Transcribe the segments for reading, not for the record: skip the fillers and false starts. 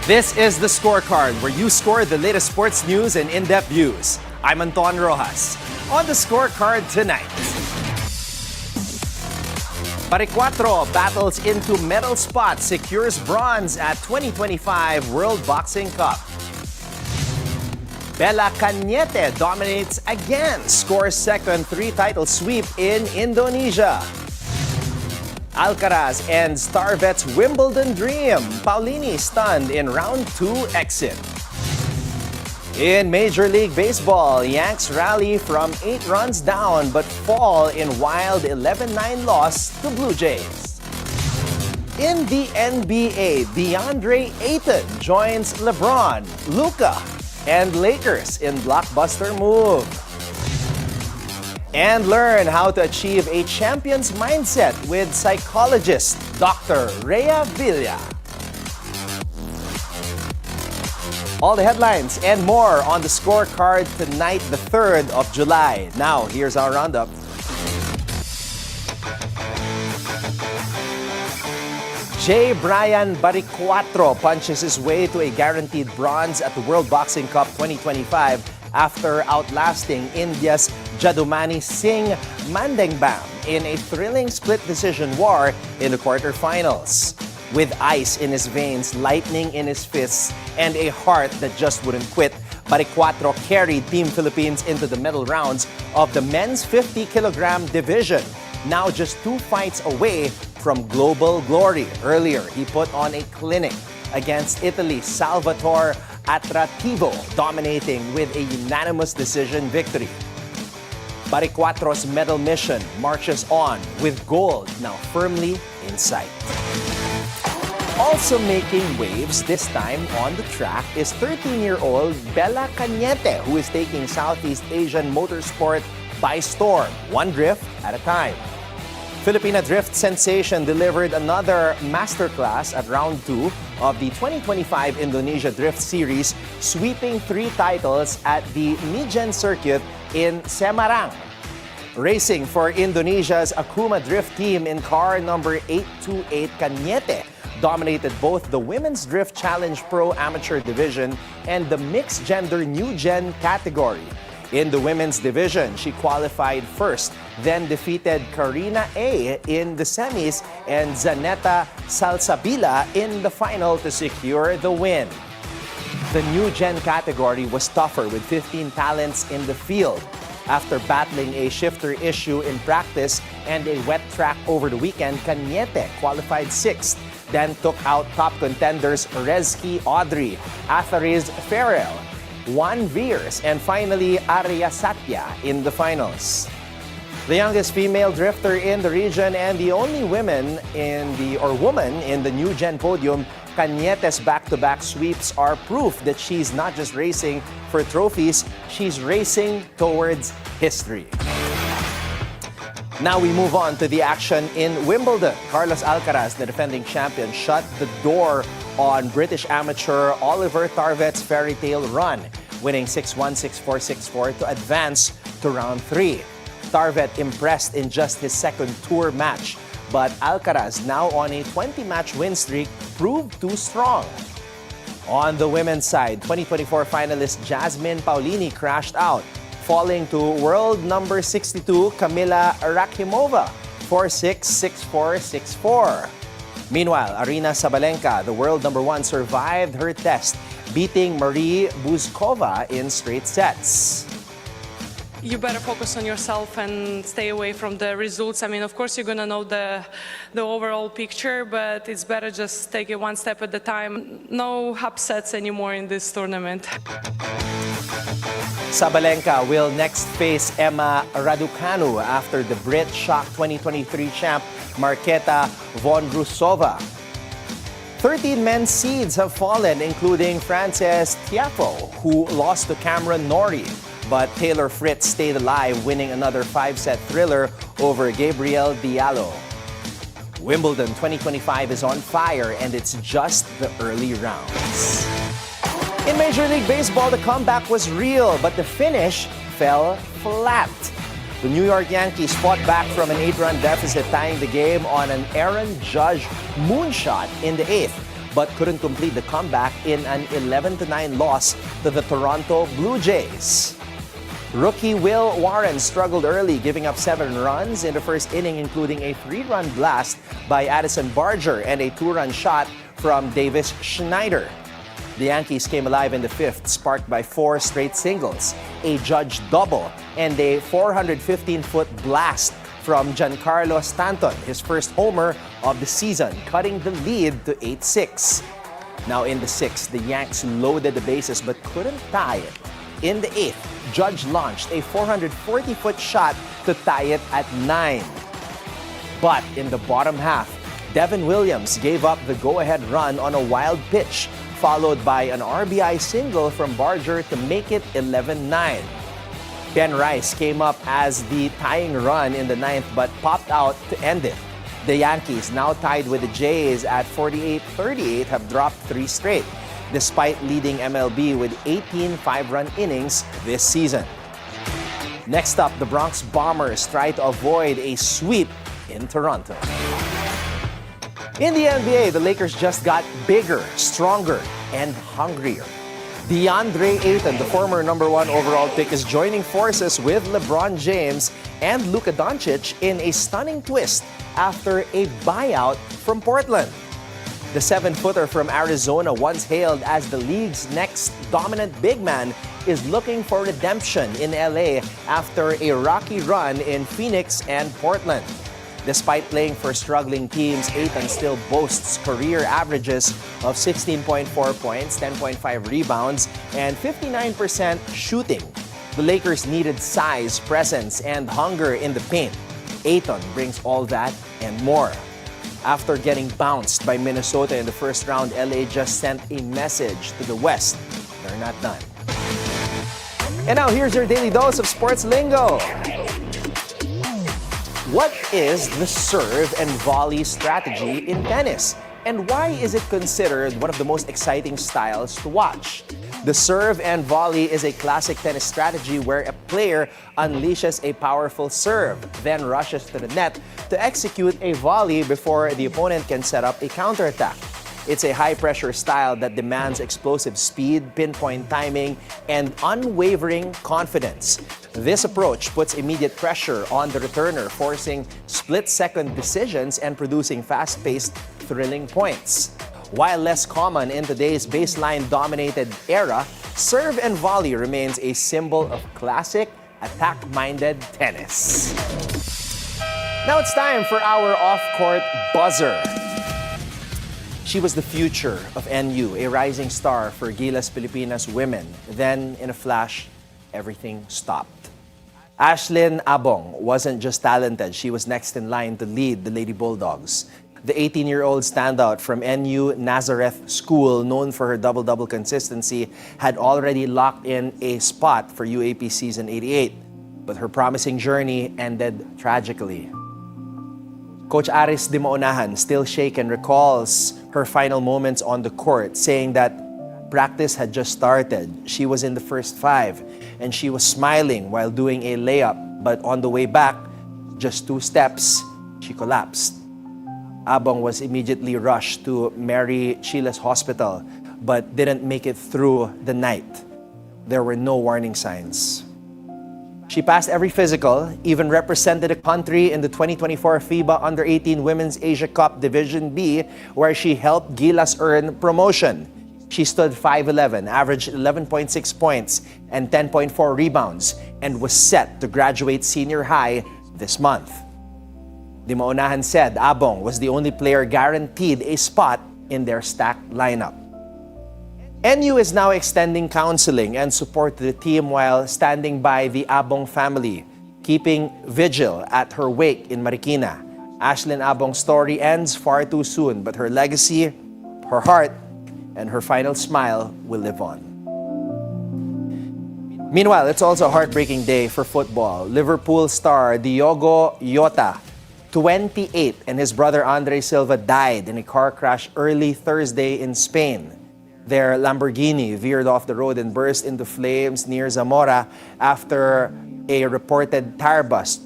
This is the Scorecard, where you score the latest sports news and in-depth views. I'm Anton Roxas. On the Scorecard tonight, Baricuatro battles into medal spot, secures bronze at 2025 World Boxing Cup. Cañete dominates again, scores second three-title sweep in Indonesia. Alcaraz ends Star Vet's Wimbledon dream. Paolini stunned in round 2 exit. In Major League Baseball, Yanks rally from 8 runs down but fall in wild 11-9 loss to Blue Jays. In the NBA, Deandre Ayton joins LeBron, Luka, and Lakers in blockbuster move. And learn how to achieve a champion's mindset with Psychologist Dr. Rea Villa. All the headlines and more on the Scorecard tonight, the 3rd of July. Now, here's our roundup. Bryan Baricuatro punches his way to a guaranteed bronze at the World Boxing Cup 2025 after outlasting India's Jadumani Singh Mandengbam in a thrilling split decision war in the quarterfinals. With ice in his veins, lightning in his fists, and a heart that just wouldn't quit, Baricuatro carried Team Philippines into the medal rounds of the men's 50-kilogram division, now just 2 fights away from global glory. Earlier, he put on a clinic against Italy's Salvatore Attrativo, dominating with a unanimous decision victory. Baricuatro's medal mission marches on with gold now firmly in sight. Also making waves this time on the track is 13-year-old Cañete, who is taking Southeast Asian motorsport by storm, one drift at a time. Filipina drift sensation delivered another masterclass at round 2 of the 2025 Indonesia Drift Series, sweeping 3 titles at the Mijen circuit in Semarang. Racing for Indonesia's Akuma Drift team in car number 828, Cañete dominated both the Women's Drift Challenge Pro Amateur Division and the Mixed Gender New Gen category. In the women's division, she qualified first, then defeated Karina A. in the semis and Zaneta Salsabila in the final to secure the win. The New Gen category was tougher with 15 talents in the field. After battling a shifter issue in practice and a wet track over the weekend, Cañete qualified 6th, then took out top contenders Rezki Audrey, Athariz Farrell, Juan Veers, and finally Arya Satya in the finals. The youngest female drifter in the region and the only woman in the New Gen podium, Cañete's back-to-back sweeps are proof that she's not just racing for trophies, she's racing towards history. Now we move on to the action in Wimbledon. Carlos Alcaraz, the defending champion, shut the door on British amateur Oliver Tarvet's fairy tale run, winning 6-1, 6-4, 6-4 to advance to round 3. Tarvet impressed in just his second tour match, but Alcaraz, now on a 20-match win streak, proved too strong. On the women's side, 2024 finalist Jasmine Paolini crashed out, falling to world number 62 Kamila Rakimova, 4-6, 6-4, 6-4. Meanwhile, Aryna Sabalenka, the world number 1, survived her test, beating Marie Buzkova in straight sets. You better focus on yourself and stay away from the results. I mean, of course, you're going to know the overall picture, but it's better just take it one step at a time. No upsets anymore in this tournament. Sabalenka will next face Emma Raducanu after the Brit shocked 2023 champ Marketa Vondrousova. 13 men's seeds have fallen, including Frances Tiafoe, who lost to Cameron Norrie. But Taylor Fritz stayed alive, winning another 5-set thriller over Gabriel Diallo. Wimbledon 2025 is on fire, and it's just the early rounds. In Major League Baseball, the comeback was real, but the finish fell flat. The New York Yankees fought back from an 8-run deficit, tying the game on an Aaron Judge moonshot in the 8th. but couldn't complete the comeback in an 11-9 loss to the Toronto Blue Jays. Rookie Will Warren struggled early, giving up 7 runs in the first inning, including a 3-run blast by Addison Barger and a 2-run shot from Davis Schneider. The Yankees came alive in the 5th, sparked by 4 straight singles, a Judge double, and a 415-foot blast from Giancarlo Stanton, his first homer of the season, cutting the lead to 8-6. Now in the 6th, the Yanks loaded the bases but couldn't tie it. In the 8th, Judge launched a 440-foot shot to tie it at 9. But in the bottom half, Devin Williams gave up the go-ahead run on a wild pitch, followed by an RBI single from Barger to make it 11-9. Ben Rice came up as the tying run in the 9th but popped out to end it. The Yankees, now tied with the Jays at 48-38, have dropped 3 straight, despite leading MLB with 18 5-run innings this season. Next up, the Bronx Bombers try to avoid a sweep in Toronto. In the NBA, the Lakers just got bigger, stronger, and hungrier. Deandre Ayton, the former number 1 overall pick, is joining forces with LeBron James and Luka Doncic in a stunning twist after a buyout from Portland. The 7-footer from Arizona, once hailed as the league's next dominant big man, is looking for redemption in LA after a rocky run in Phoenix and Portland. Despite playing for struggling teams, Ayton still boasts career averages of 16.4 points, 10.5 rebounds, and 59% shooting. The Lakers needed size, presence, and hunger in the paint. Ayton brings all that and more. After getting bounced by Minnesota in the first round, LA just sent a message to the West. They're not done. And now here's your daily dose of sports lingo. What is the serve and volley strategy in tennis? And why is it considered one of the most exciting styles to watch? The serve and volley is a classic tennis strategy where a player unleashes a powerful serve, then rushes to the net to execute a volley before the opponent can set up a counterattack. It's a high-pressure style that demands explosive speed, pinpoint timing, and unwavering confidence. This approach puts immediate pressure on the returner, forcing split-second decisions and producing fast-paced, thrilling points. While less common in today's baseline-dominated era, serve and volley remains a symbol of classic, attack-minded tennis. Now it's time for our off-court buzzer. She was the future of NU, a rising star for Gilas Pilipinas women. Then, in a flash, everything stopped. Ashlyn Abong wasn't just talented, she was next in line to lead the Lady Bulldogs. The 18-year-old standout from NU Nazareth School, known for her double-double consistency, had already locked in a spot for UAP Season 88. But her promising journey ended tragically. Coach Aris de Maunahan, still shaken, recalls her final moments on the court, saying that practice had just started. She was in the first 5, and she was smiling while doing a layup. But on the way back, just 2 steps, she collapsed. Abong was immediately rushed to Mary Chiles Hospital, but didn't make it through the night. There were no warning signs. She passed every physical, even represented the country in the 2024 FIBA Under-18 Women's Asia Cup Division B, where she helped Gilas earn promotion. She stood 5'11", averaged 11.6 points and 10.4 rebounds, and was set to graduate senior high this month. De Maunahan said Abong was the only player guaranteed a spot in their stacked lineup. NU is now extending counseling and support to the team while standing by the Abong family, keeping vigil at her wake in Marikina. Ashlyn Abong's story ends far too soon, but her legacy, her heart, and her final smile will live on. Meanwhile, it's also a heartbreaking day for football. Liverpool star Diogo Jota, 28, and his brother Andre Silva died in a car crash early Thursday in Spain. Their Lamborghini veered off the road and burst into flames near Zamora after a reported tire bust.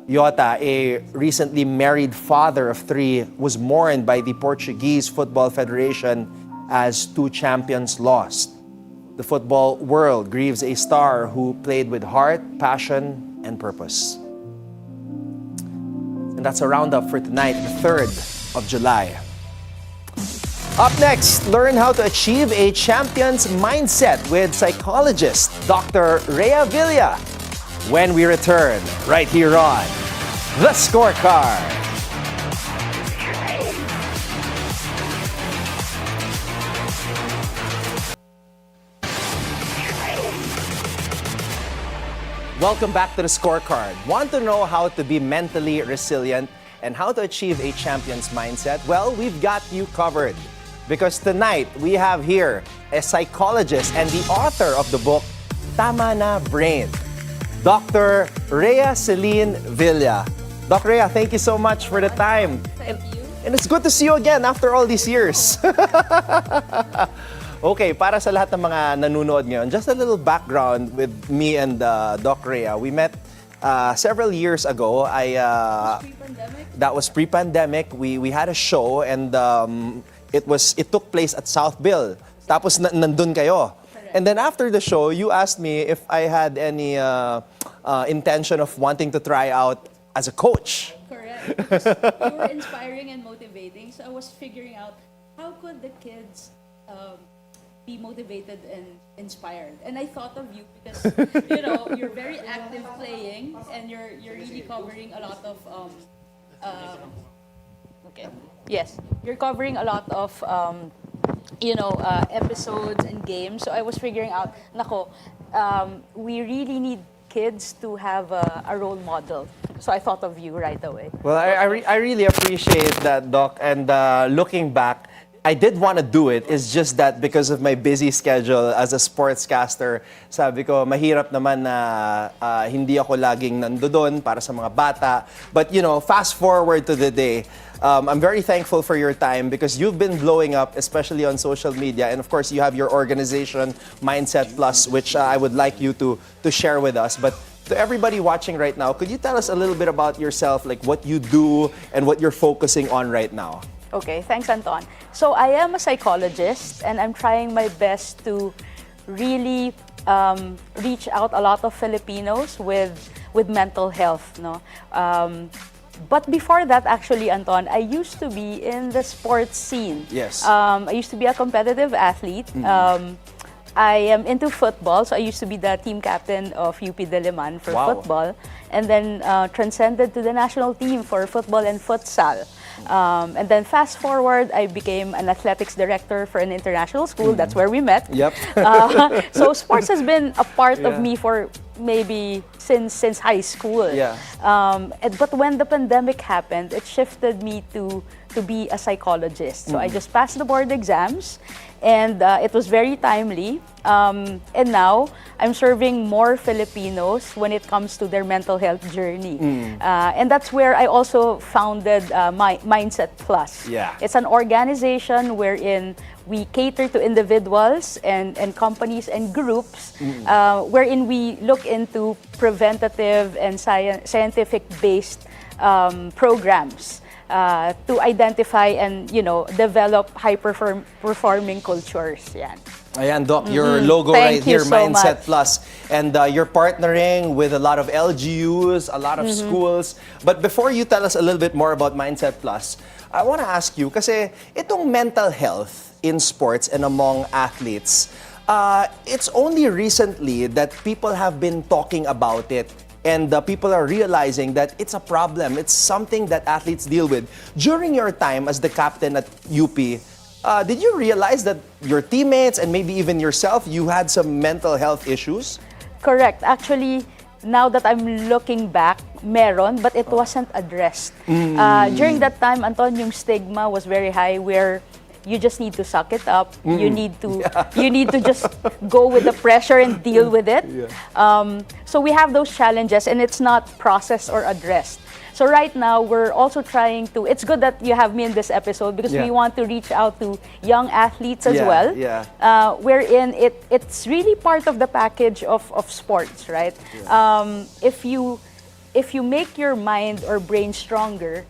Yota, a recently married father of 3, was mourned by the Portuguese Football Federation as 2 champions lost. The football world grieves a star who played with heart, passion, and purpose. And that's a roundup for tonight, the 3rd of July. Up next, learn how to achieve a champion's mindset with psychologist Dr. Rea Villa when we return right here on The Scorecard. Welcome back to The Scorecard. Want to know how to be mentally resilient and how to achieve a champion's mindset? Well, we've got you covered. Because tonight, we have here a psychologist and the author of the book, Tama Na Brain, Dr. Rea Villa. Dr. Rea, thank you so much for the time. Thank you. And it's good to see you again after all these years. Okay, para sa lahat ng mga nanonood ngayon, just a little background with me and Doc Rea. We met several years ago. That was pre-pandemic. We had a show and it took place at South Bill. Tapos nandun kayo. Correct. And then after the show, you asked me if I had any intention of wanting to try out as a coach. Correct. Because you were inspiring and motivating. So I was figuring out how could the kids be motivated and inspired. And I thought of you because you're very active playing and you're really covering a lot of okay. Yes, you're covering a lot of episodes and games. So I was figuring out, we really need kids to have a role model. So I thought of you right away. Well, I really appreciate that, Doc. And looking back, I did want to do it. It's just that because of my busy schedule as a sportscaster, sabi ko, mahirap naman na hindi ako laging nandoon para sa mga bata. But, fast forward to the day, I'm very thankful for your time because you've been blowing up, especially on social media. And of course, you have your organization, Mindset Plus, which I would like you to share with us. But to everybody watching right now, could you tell us a little bit about yourself, like what you do and what you're focusing on right now? Okay, thanks, Anton. So I am a psychologist and I'm trying my best to really reach out a lot of Filipinos with mental health. No? But before that, actually, Anton, I used to be in the sports scene. Yes. I used to be a competitive athlete. Mm-hmm. I am into football, so I used to be the team captain of UP Diliman for football, and then transcended to the national team for football and futsal. And then fast forward, I became an athletics director for an international school. That's where we met. Yep. So sports has been a part of me for maybe since high school. Yeah. But when the pandemic happened, it shifted me to be a psychologist. So I just passed the board exams, and it was very timely. And now I'm serving more Filipinos when it comes to their mental health journey. And that's where I also founded Mindset Plus. Yeah. It's an organization wherein we cater to individuals and companies and groups, wherein we look into preventative and scientific-based programs to identify and develop high-performing cultures. Yan. Ayan, Doc, your logo Thank right here, you so Mindset much. Plus. And you're partnering with a lot of LGUs, a lot of schools. But before you tell us a little bit more about Mindset Plus, I want to ask you, kasi itong mental health in sports and among athletes, it's only recently that people have been talking about it. And people are realizing that it's a problem. It's something that athletes deal with. During your time as the captain at UP, did you realize that your teammates and maybe even yourself, you had some mental health issues? Correct. Actually, now that I'm looking back, meron, but it wasn't addressed. During that time, Anton, yung stigma was very high where you just need to suck it up. You need to just go with the pressure and deal with it. So we have those challenges and it's not processed or addressed. So right now, we're also trying to, it's good that you have me in this episode because we want to reach out to young athletes as well. Wherein it's really part of the package of sports, right? If if you make your mind or brain stronger,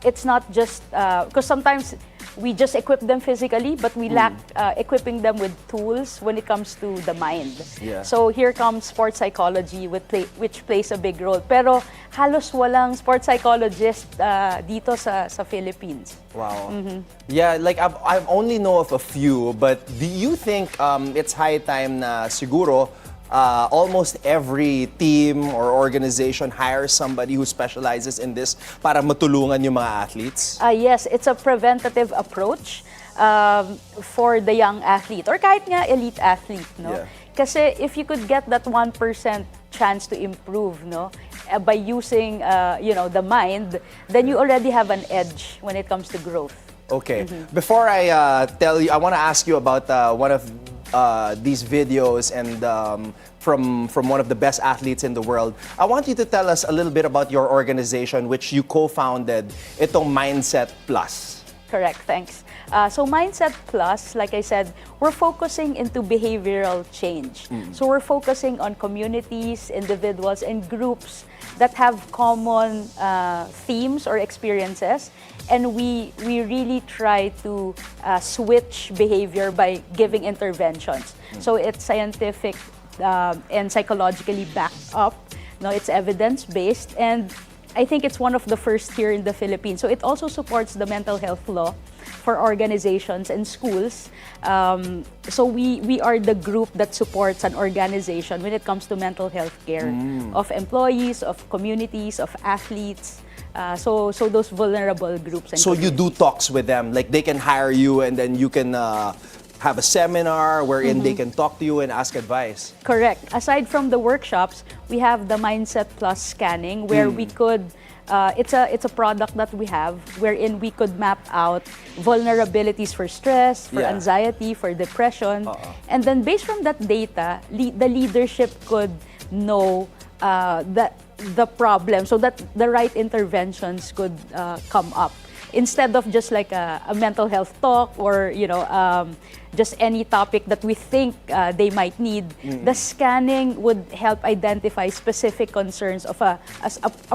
it's not just, because sometimes we just equip them physically, but we lack equipping them with tools when it comes to the mind. Yeah. So here comes sports psychology, which plays a big role. Pero halos walang sports psychologist dito sa Philippines. Wow. Yeah, like I only know of a few, but do you think it's high time na siguro almost every team or organization hires somebody who specializes in this para matulungan yung mga athletes? Yes, it's a preventative approach for the young athlete or kahit nga elite athlete, no? Yeah. Kasi if you could get that 1% chance to improve, no, by using the mind, then you already have an edge when it comes to growth. Okay. Before I tell you, I want to ask you about one of these videos and from one of the best athletes in the world. I want you to tell us a little bit about your organization, which you co-founded, itong Mindset Plus. Correct, thanks. So Mindset Plus, like I said, we're focusing into behavioral change. So we're focusing on communities, individuals, and groups that have common themes or experiences, and we really try to switch behavior by giving interventions. So it's scientific and psychologically backed up. No, it's evidence-based, and I think it's one of the first here in the Philippines. So it also supports the mental health law for organizations and schools. So we are the group that supports an organization when it comes to mental health care of employees, of communities, of athletes. So those vulnerable groups. And So you do talks with them, like they can hire you and then you can have a seminar wherein they can talk to you and ask advice. Correct. Aside from the workshops, we have the Mindset Plus scanning where we could, it's a product that we have wherein we could map out vulnerabilities for stress, for anxiety, for depression. And then based from that data, the leadership could know the problem so that the right interventions could come up. Instead of just like a mental health talk or just any topic that we think they might need, the scanning would help identify specific concerns of a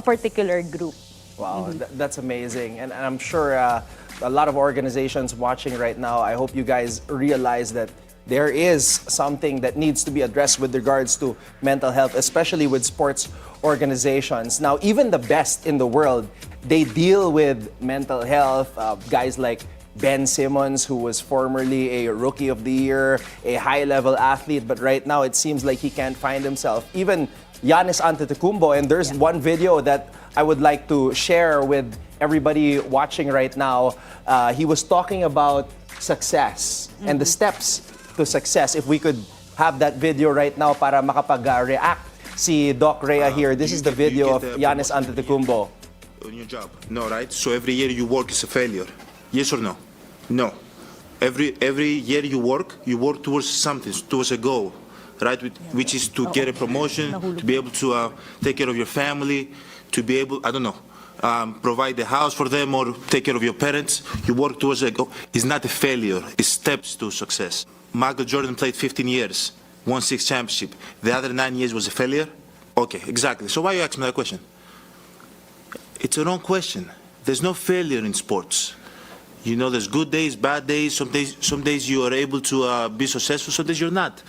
particular group. Wow, that's amazing. And I'm sure a lot of organizations watching right now, I hope you guys realize that there is something that needs to be addressed with regards to mental health, especially with sports organizations. Now, even the best in the world, they deal with mental health. Guys like Ben Simmons, who was formerly a Rookie of the Year, a high-level athlete, but right now it seems like he can't find himself. Even Giannis Antetokounmpo, and there's one video that I would like to share with everybody watching right now. He was talking about success and the steps to success. If we could have that video right now para makapag-react si Doc Rea here. This is the video of Giannis Antetokounmpo. On your job, no, right? So every year you work is a failure. Yes or no? No. Every year you work towards something, towards a goal, right? Which is to get a promotion, to be able to take care of your family, to be able, I don't know, provide a house for them or take care of your parents. You work towards a goal. It's not a failure. It's steps to success. Michael Jordan played 15 years, won 6 championships. The other 9 years was a failure? Okay, exactly. So why you ask me that question? It's a wrong question. There's no failure in sports. You know, there's good days, bad days. Some days you are able to be successful, some days you're not.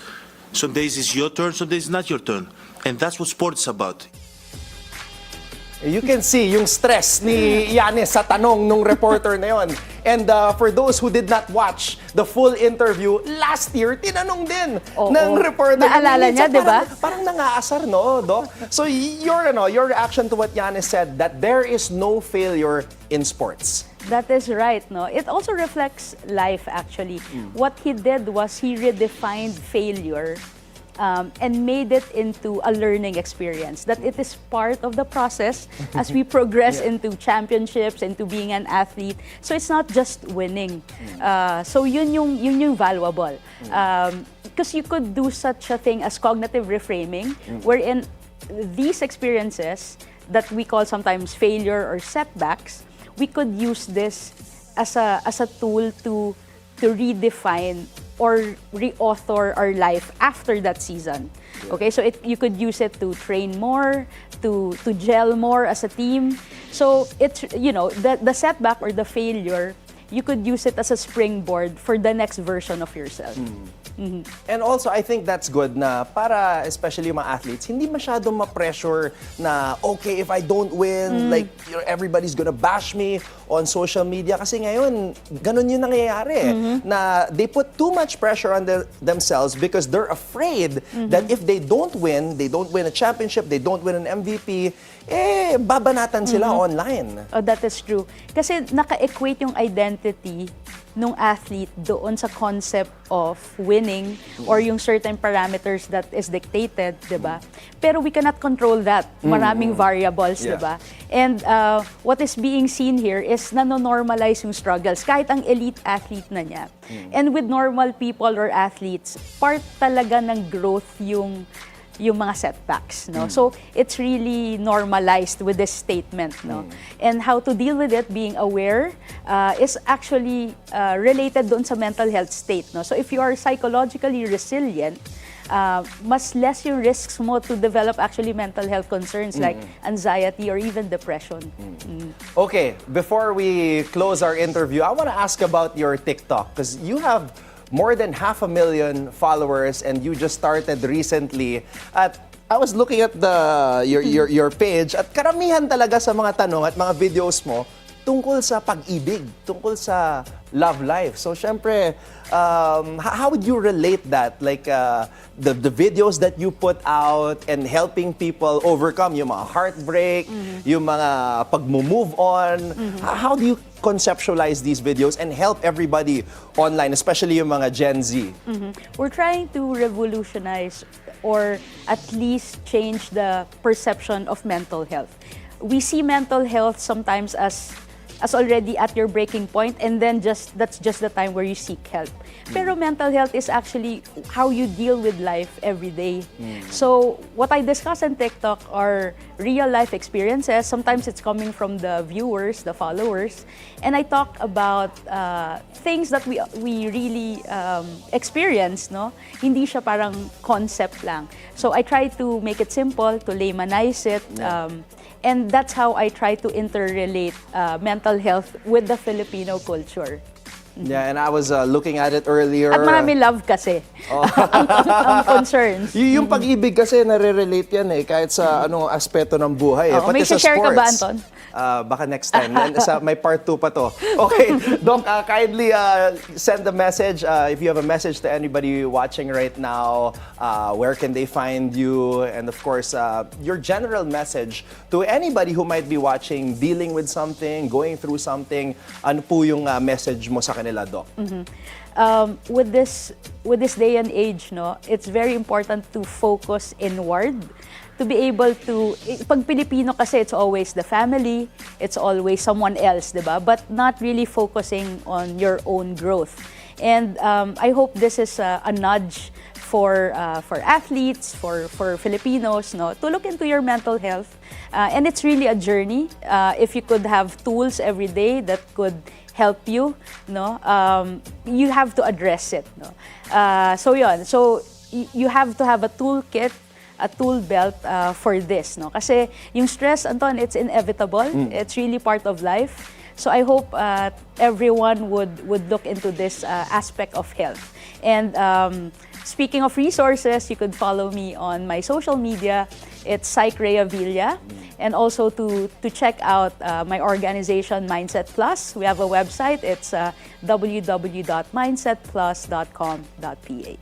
Some days it's your turn, some days it's not your turn. And that's what sports is about. You can see yung stress ni Giannis sa tanong nung reporter na yon. And for those who did not watch the full interview, last year, tinanong din ng reporter. Naalala niya, di ba? Parang nangaasar, no, Doc? So your reaction to what Giannis said, that there is no failure in sports. That is right, no? It also reflects life, actually. What he did was he redefined failure and made it into a learning experience. That it is part of the process as we progress into championships, into being an athlete. So it's not just winning. So yun yung valuable. Because you could do such a thing as cognitive reframing, wherein these experiences that we call sometimes failure or setbacks, we could use this as a tool to redefine or reauthor our life after that season. Okay, so you could use it to train more, to gel more as a team. So it's, the setback or the failure, you could use it as a springboard for the next version of yourself. And also, I think that's good na para, especially yung mga athletes, hindi masyadong ma-pressure na, okay, if I don't win, like, everybody's gonna bash me on social media. Kasi ngayon, ganun yung nangyayari. Na they put too much pressure on themselves because they're afraid that if they don't win a championship, they don't win an MVP, babanatan sila online. Oh, that is true. Kasi naka-equate yung identity nung athlete doon sa concept of winning or yung certain parameters that is dictated, di ba? Pero we cannot control that. Maraming variables, di ba? And what is being seen here is nano-normalize yung struggles, kahit ang elite athlete na niya. And with normal people or athletes, part talaga ng growth yung mga setbacks, no? So it's really normalized with this statement, no? And how to deal with it, being aware, is actually related doon sa mental health state, no? So if you are psychologically resilient, mas less yung risks mo to develop actually mental health concerns like anxiety or even depression. Okay, before we close our interview, I want to ask about your TikTok because you have more than 500,000 followers and you just started recently. At I was looking at your page at karamihan talaga sa mga tanong at mga videos mo tungkol sa pag-ibig, tungkol sa love life. So syempre, how would you relate that? Like the videos that you put out and helping people overcome yung mga heartbreak, yung mga pag-move on. How do you conceptualize these videos and help everybody online, especially yung mga Gen Z? We're trying to revolutionize or at least change the perception of mental health. We see mental health sometimes as already at your breaking point, and then that's just the time where you seek help. Pero mental health is actually how you deal with life every day. So what I discuss on TikTok are real life experiences. Sometimes it's coming from the viewers, the followers, and I talk about things that we really experience, no? Hindi siya parang concept lang. So I try to make it simple, to laymanize it. And that's how I try to interrelate mental health with the Filipino culture. Yeah, and I was looking at it earlier. At marami love kasi ang concerns. Yung pag-ibig kasi nare-relate yan kahit sa anong aspeto ng buhay. May Pati sa share sports. Ka ba, Anton? Baka next time. May part 2 pa to. Okay, Doc, kindly send a message. If you have a message to anybody watching right now, where can they find you? And of course, your general message to anybody who might be watching, dealing with something, going through something. Ano po yung message mo sa kanila, Doc? With this day and age, no, it's very important to focus inward. To be able to, pag Pilipino kasi, it's always the family, it's always someone else, diba? But not really focusing on your own growth. And I hope this is a nudge for athletes, for Filipinos, no, to look into your mental health. And it's really a journey. If you could have tools every day that could help you, no, you have to address it, no. So yun, so you have to have a toolkit, a tool belt for this, no? Kasi yung stress, Anton, it's inevitable. It's really part of life. So I hope everyone would look into this aspect of health. And speaking of resources, you could follow me on my social media. It's Rea Villa. And also to check out my organization, Mindset Plus. We have a website. It's www.mindsetplus.com.ph.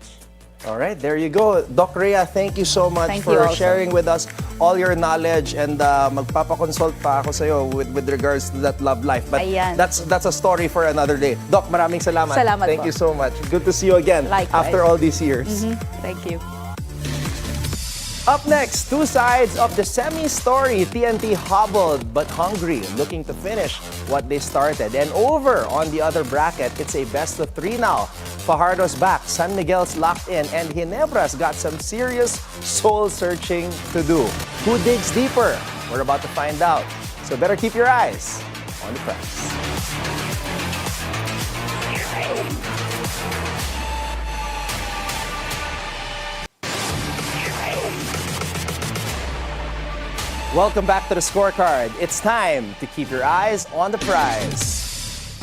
All right, there you go. Doc Rea, thank you so much for sharing with us all your knowledge, and magpapakonsult pa ako sa'yo with regards to that love life. But that's a story for another day. Doc, maraming salamat. Thank you so much. Good to see you again. Likewise. After all these years. Thank you. Up next, two sides of the semi-story. TNT hobbled but hungry, looking to finish what they started. And over on the other bracket, it's a best of 3 now. Fajardo's back, San Miguel's locked in, and Ginebra's got some serious soul-searching to do. Who digs deeper? We're about to find out. So better keep your eyes on the prize. Welcome back to the Scorecard. It's time to keep your eyes on the prize.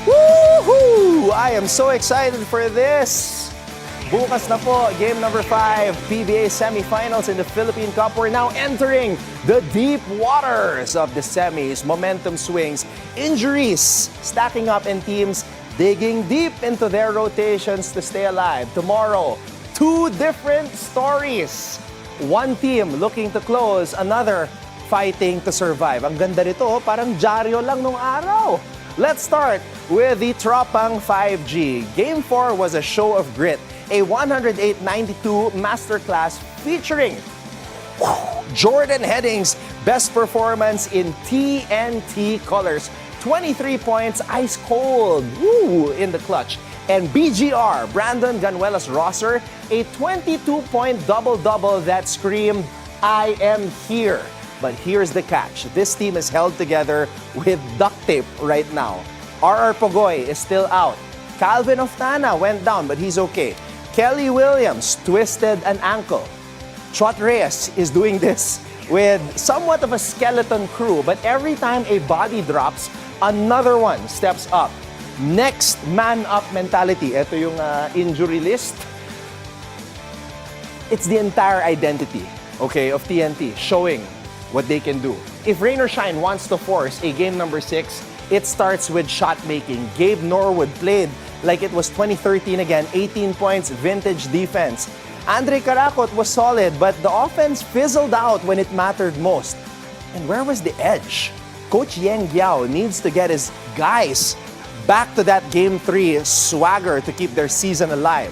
Woohoo! I am so excited for this. Bukas na po, game number 5, PBA semifinals in the Philippine Cup. We're now entering the deep waters of the semis. Momentum swings, injuries stacking up, and teams digging deep into their rotations to stay alive. Tomorrow, 2 different stories. One team looking to close, another fighting to survive. Ang ganda nito, parang dyaryo lang nung araw. Let's start with the Tropang 5G. Game 4 was a show of grit. A 108-92 masterclass featuring Jordan Heading's best performance in TNT colors. 23 points, ice cold, in the clutch. And BGR, Brandon Ganuelas-Rosser, a 22-point double-double that screamed, I am here. But here's the catch. This team is held together with duct tape right now. RR Pogoy is still out. Calvin Oftana went down, but he's okay. Kelly Williams twisted an ankle. Chot Reyes is doing this with somewhat of a skeleton crew, but every time a body drops, another one steps up. Next man up mentality. Ito yung injury list. It's the entire identity, okay, of TNT showing what they can do. If Rain or Shine wants to force a game number 6, it starts with shot making. Gabe Norwood played like it was 2013 again, 18 points, vintage defense. Andre Caracot was solid, but the offense fizzled out when it mattered most. And where was the edge? Coach Yang Giao needs to get his guys back to that Game 3 swagger to keep their season alive.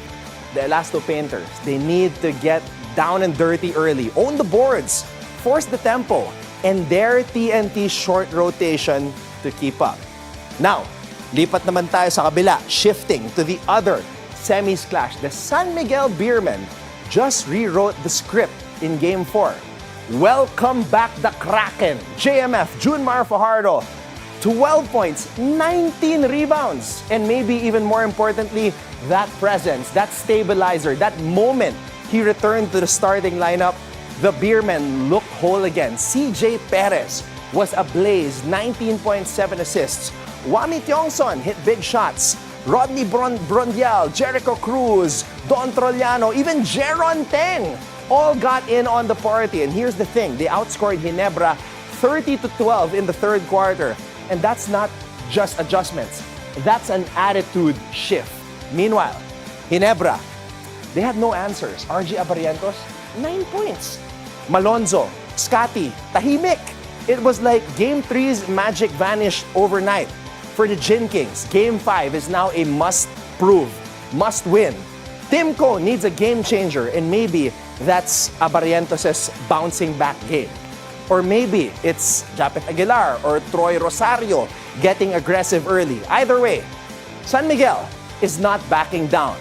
The Elasto Painters, they need to get down and dirty early, own the boards, force the tempo, and dare TNT short rotation to keep up. Now, lipat naman tayo sa kabila, shifting to the other semis clash. The San Miguel Beermen just rewrote the script in Game 4. Welcome back the Kraken. JMF, Junmar Fajardo, 12 points, 19 rebounds, and maybe even more importantly, that presence, that stabilizer, that moment he returned to the starting lineup, the Beermen looked whole again. CJ Perez was ablaze, 19.7 assists. Wami Tiongson hit big shots. Rodney Brondial, Jericho Cruz, Don Trollano, even Jeron Teng all got in on the party. And here's the thing, they outscored Ginebra 30-12 in the third quarter. And that's not just adjustments. That's an attitude shift. Meanwhile, Ginebra, they had no answers. RG Abarientos, 9 points. Malonzo, Scotty, tahimik. It was like Game 3's magic vanished overnight. For the Gin Kings, Game 5 is now a must-prove, must-win. Timco needs a game changer, and maybe that's Abarientos' bouncing back game. Or maybe it's Japet Aguilar or Troy Rosario getting aggressive early. Either way, San Miguel is not backing down.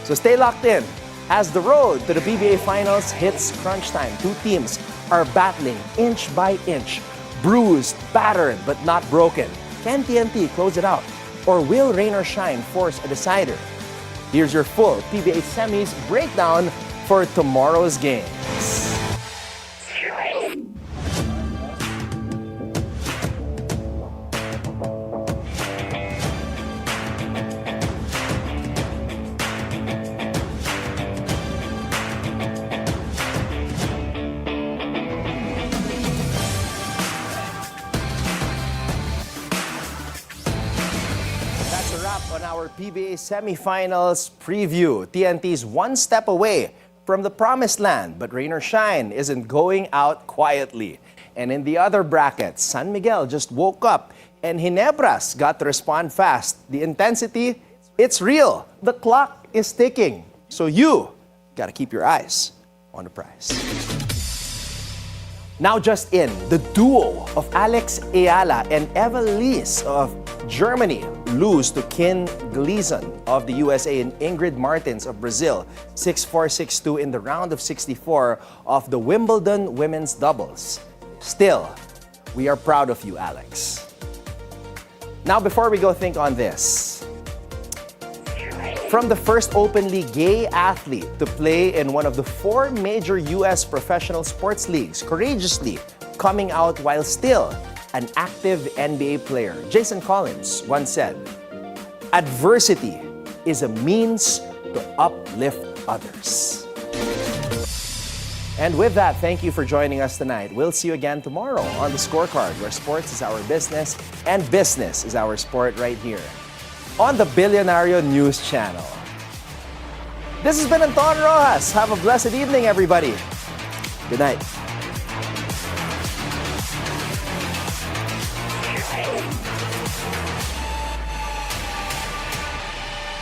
So stay locked in as the road to the PBA Finals hits crunch time. 2 teams are battling inch by inch, bruised, battered, but not broken. Can TNT close it out? Or will Rain or Shine force a decider? Here's your full PBA Semis breakdown for tomorrow's games. On our PBA semifinals preview, TNT's one step away from the promised land, but Rain or Shine isn't going out quietly. And in the other bracket, San Miguel just woke up and Ginebra's got to respond fast. The intensity, it's real. The clock is ticking. So you got to keep your eyes on the prize. Now just in, the duo of Alex Ayala and Eva Lies of Germany lose to Kin Gleason of the USA and Ingrid Martins of Brazil, 6-4, 6-2 in the round of 64 of the Wimbledon women's doubles. Still, we are proud of you, Alex. Now, before we go think on this, From the first openly gay athlete to play in one of the 4 major U.S. professional sports leagues, courageously coming out while still an active NBA player, Jason Collins once said, "Adversity is a means to uplift others." And with that, thank you for joining us tonight. We'll see you again tomorrow on the Scorecard, where sports is our business and business is our sport, right here on the Bilyonaryo News Channel. This has been Anton Roxas. Have a blessed evening, everybody. Good night.